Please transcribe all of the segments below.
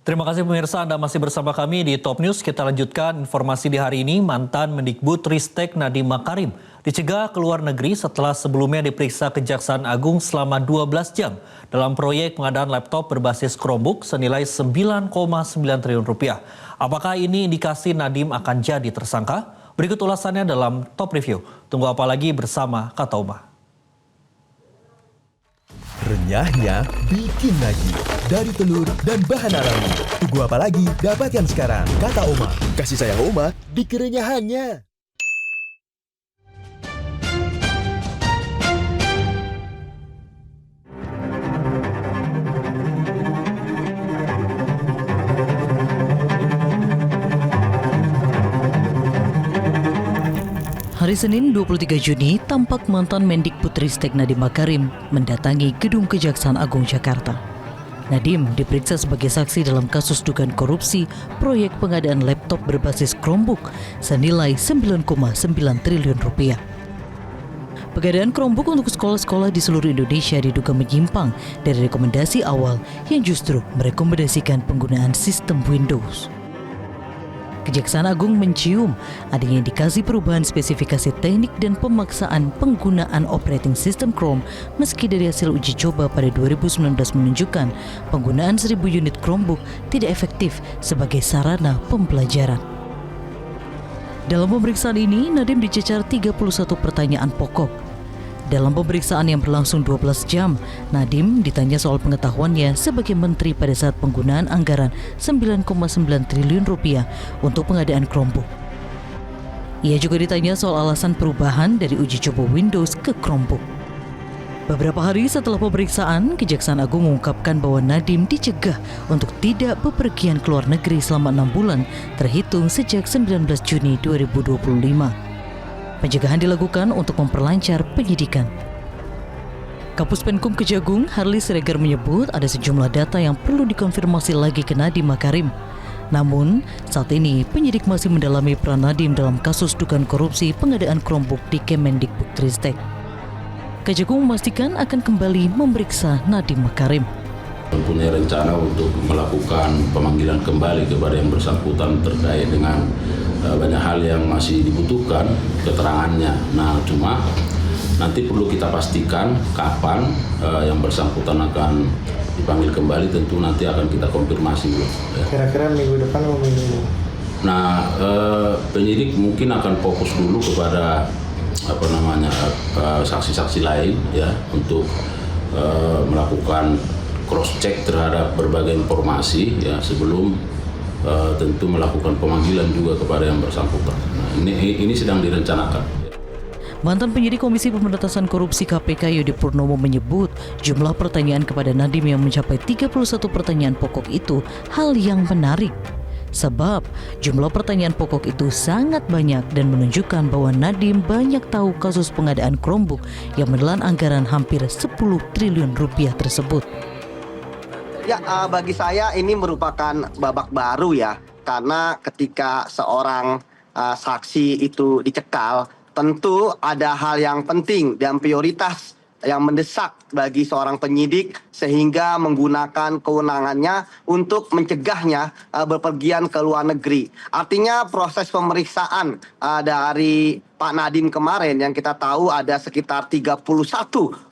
Terima kasih pemirsa, Anda masih bersama kami di Top News. Kita lanjutkan informasi di hari ini. Mantan Mendikbudristek Nadiem Makarim dicegah ke luar negeri setelah sebelumnya diperiksa Kejaksaan Agung selama 12 jam dalam proyek pengadaan laptop berbasis Chromebook senilai 9,9 triliun rupiah. Apakah ini indikasi Nadiem akan jadi tersangka? Berikut ulasannya dalam Top Review. Tunggu apa lagi bersama Kata Uma. Renyahnya bikin lagi dari telur dan bahan alami. Tunggu apa lagi? Dapatkan sekarang. Kata Oma. Kasih sayang Oma di kerenyahannya. Hari Senin 23 Juni, tampak mantan Mendikbudristek Nadiem Makarim mendatangi Gedung Kejaksaan Agung Jakarta. Nadiem diperiksa sebagai saksi dalam kasus dugaan korupsi proyek pengadaan laptop berbasis Chromebook senilai 9,9 triliun rupiah. Pengadaan Chromebook untuk sekolah-sekolah di seluruh Indonesia diduga menyimpang dari rekomendasi awal yang justru merekomendasikan penggunaan sistem Windows. Kejaksaan Agung mencium adanya indikasi perubahan spesifikasi teknik dan pemaksaan penggunaan operating system Chrome meski dari hasil uji coba pada 2019 menunjukkan penggunaan 1000 unit Chromebook tidak efektif sebagai sarana pembelajaran. Dalam pemeriksaan ini, Nadiem dicecar 31 pertanyaan pokok. Dalam pemeriksaan yang berlangsung 12 jam, Nadiem ditanya soal pengetahuannya sebagai menteri pada saat penggunaan anggaran 9,9 triliun rupiah untuk pengadaan Chromebook. Ia juga ditanya soal alasan perubahan dari uji coba Windows ke Chromebook. Beberapa hari setelah pemeriksaan, Kejaksaan Agung mengungkapkan bahwa Nadiem dicegah untuk tidak bepergian ke luar negeri selama 6 bulan terhitung sejak 19 Juni 2025. Pencegahan dilakukan untuk memperlancar penyidikan. Kapus Penkum Kejagung, Harli Siregar menyebut ada sejumlah data yang perlu dikonfirmasi lagi ke Nadiem Makarim. Namun, saat ini penyidik masih mendalami peran Nadiem dalam kasus dugaan korupsi pengadaan Chromebook di Kemendikbudristek. Kejagung memastikan akan kembali memeriksa Nadiem Makarim. Mempunyai rencana untuk melakukan pemanggilan kembali kepada yang bersangkutan terkait dengan banyak hal yang masih dibutuhkan keterangannya. Nah, cuma nanti perlu kita pastikan kapan yang bersangkutan akan dipanggil kembali, tentu nanti akan kita konfirmasi. Kira-kira minggu depan atau minggu ini? Nah, penyidik mungkin akan fokus dulu kepada saksi-saksi lain ya untuk melakukan cross check terhadap berbagai informasi ya sebelum tentu melakukan pemanggilan juga kepada yang bersangkutan. Nah, ini sedang direncanakan. Mantan penyidik Komisi Pemberantasan Korupsi KPK Yudi Purnomo menyebut jumlah pertanyaan kepada Nadiem yang mencapai 31 pertanyaan pokok itu hal yang menarik. Sebab jumlah pertanyaan pokok itu sangat banyak dan menunjukkan bahwa Nadiem banyak tahu kasus pengadaan Chromebook yang menelan anggaran hampir 10 triliun rupiah tersebut. Ya, bagi saya ini merupakan babak baru ya, karena ketika seorang saksi itu dicekal, tentu ada hal yang penting dan prioritas yang mendesak bagi seorang penyidik sehingga menggunakan kewenangannya untuk mencegahnya berpergian ke luar negeri. Artinya proses pemeriksaan dari Pak Nadiem kemarin yang kita tahu ada sekitar 31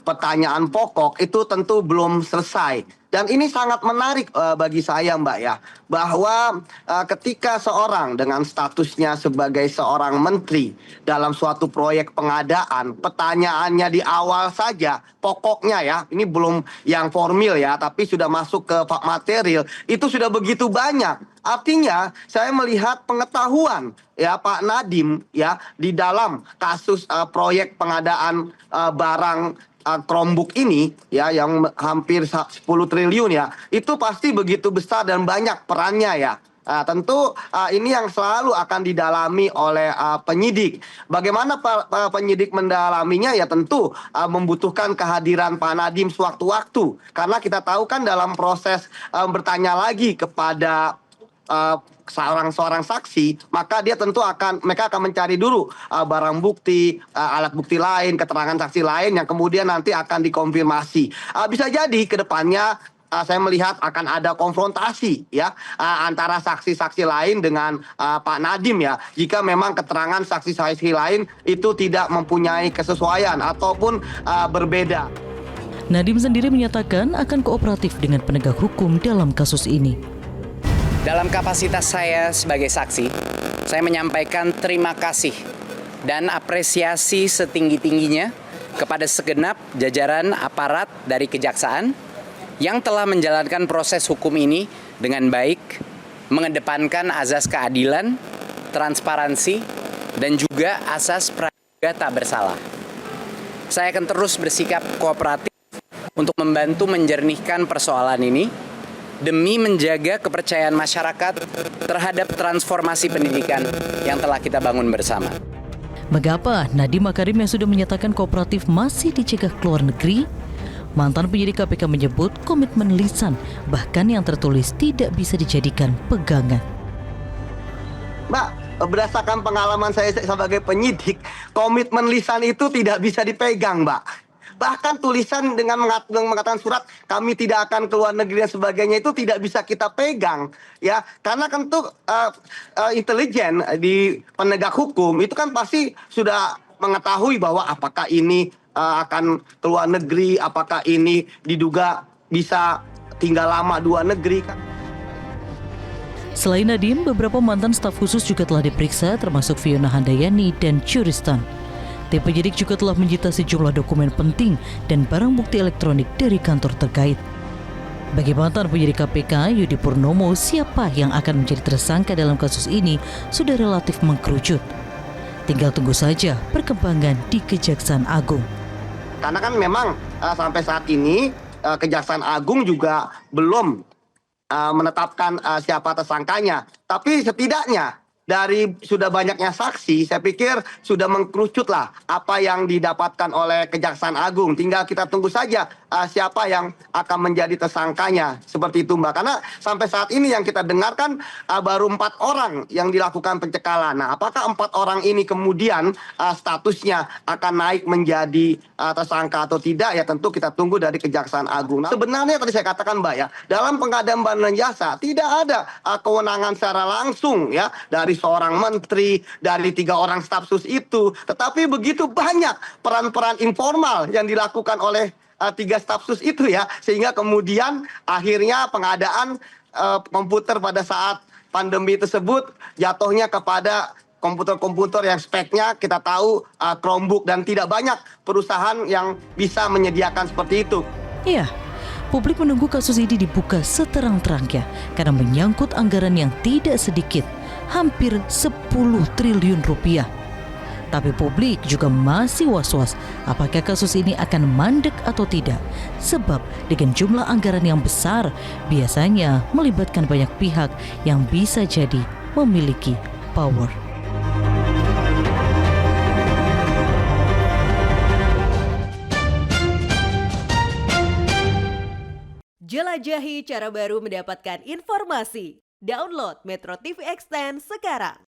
pertanyaan pokok itu tentu belum selesai. Dan ini sangat menarik bagi saya Mbak ya, bahwa ketika seorang dengan statusnya sebagai seorang menteri dalam suatu proyek pengadaan, pertanyaannya di awal saja, pokoknya ya, ini belum yang formil ya, tapi sudah masuk ke material, itu sudah begitu banyak. Artinya saya melihat pengetahuan ya Pak Nadiem ya di dalam kasus proyek pengadaan barang Chromebook ini ya yang hampir 10 triliun ya, itu pasti begitu besar dan banyak perannya ya. Tentu ini yang selalu akan didalami oleh penyidik. Bagaimana penyidik mendalaminya ya tentu membutuhkan kehadiran Pak Nadiem sewaktu-waktu. Karena kita tahu kan dalam proses bertanya lagi kepada seorang saksi, maka dia tentu mereka akan mencari dulu barang bukti, alat bukti lain, keterangan saksi lain yang kemudian nanti akan dikonfirmasi. Bisa jadi ke depannya saya melihat akan ada konfrontasi ya antara saksi-saksi lain dengan Pak Nadiem ya. Jika memang keterangan saksi-saksi lain itu tidak mempunyai kesesuaian ataupun berbeda. Nadiem sendiri menyatakan akan kooperatif dengan penegak hukum dalam kasus ini. Dalam kapasitas saya sebagai saksi, saya menyampaikan terima kasih dan apresiasi setinggi-tingginya kepada segenap jajaran aparat dari Kejaksaan yang telah menjalankan proses hukum ini dengan baik, mengedepankan azas keadilan, transparansi, dan juga asas praduga tak bersalah. Saya akan terus bersikap kooperatif untuk membantu menjernihkan persoalan ini demi menjaga kepercayaan masyarakat terhadap transformasi pendidikan yang telah kita bangun bersama. Mengapa Nadiem Makarim yang sudah menyatakan kooperatif masih dicegah ke luar negeri? Mantan penyidik KPK menyebut komitmen lisan bahkan yang tertulis tidak bisa dijadikan pegangan. Mbak, berdasarkan pengalaman saya sebagai penyidik, komitmen lisan itu tidak bisa dipegang, Mbak. Bahkan tulisan dengan mengatakan surat kami tidak akan ke luar negeri dan sebagainya itu tidak bisa kita pegang ya, karena kan tuh intelijen di penegak hukum itu kan pasti sudah mengetahui bahwa apakah ini akan ke luar negeri, apakah ini diduga bisa tinggal lama luar negeri kan. Selain Nadiem, beberapa mantan staf khusus juga telah diperiksa termasuk Fiona Handayani dan Churistan. Tim penyidik juga telah menyita sejumlah dokumen penting dan barang bukti elektronik dari kantor terkait. Bagi mantan penyidik KPK, Yudi Purnomo, siapa yang akan menjadi tersangka dalam kasus ini sudah relatif mengkerucut. Tinggal tunggu saja perkembangan di Kejaksaan Agung. Karena kan memang sampai saat ini Kejaksaan Agung juga belum menetapkan siapa tersangkanya. Tapi setidaknya dari sudah banyaknya saksi, saya pikir sudah mengkerucutlah apa yang didapatkan oleh Kejaksaan Agung. Tinggal kita tunggu saja siapa yang akan menjadi tersangkanya. Seperti itu, Mbak. Karena sampai saat ini yang kita dengarkan baru 4 orang yang dilakukan pencekalan. Nah, apakah 4 orang ini kemudian statusnya akan naik menjadi tersangka atau tidak? Ya tentu kita tunggu dari Kejaksaan Agung. Nah, sebenarnya tadi saya katakan, Mbak, ya, dalam pengadaan barang dan jasa tidak ada kewenangan secara langsung ya dari seorang menteri, dari 3 orang staf sus itu. Tetapi begitu banyak peran-peran informal yang dilakukan oleh 3 staf sus itu ya, sehingga kemudian akhirnya pengadaan komputer pada saat pandemi tersebut jatuhnya kepada komputer-komputer yang speknya kita tahu Chromebook, dan tidak banyak perusahaan yang bisa menyediakan seperti itu. Iya, publik menunggu kasus ini dibuka seterang-terangnya karena menyangkut anggaran yang tidak sedikit, hampir 10 triliun rupiah. Tapi publik juga masih was-was apakah kasus ini akan mandek atau tidak. Sebab dengan jumlah anggaran yang besar, biasanya melibatkan banyak pihak yang bisa jadi memiliki power. Jelajahi cara baru mendapatkan informasi. Download Metro TV Extend sekarang.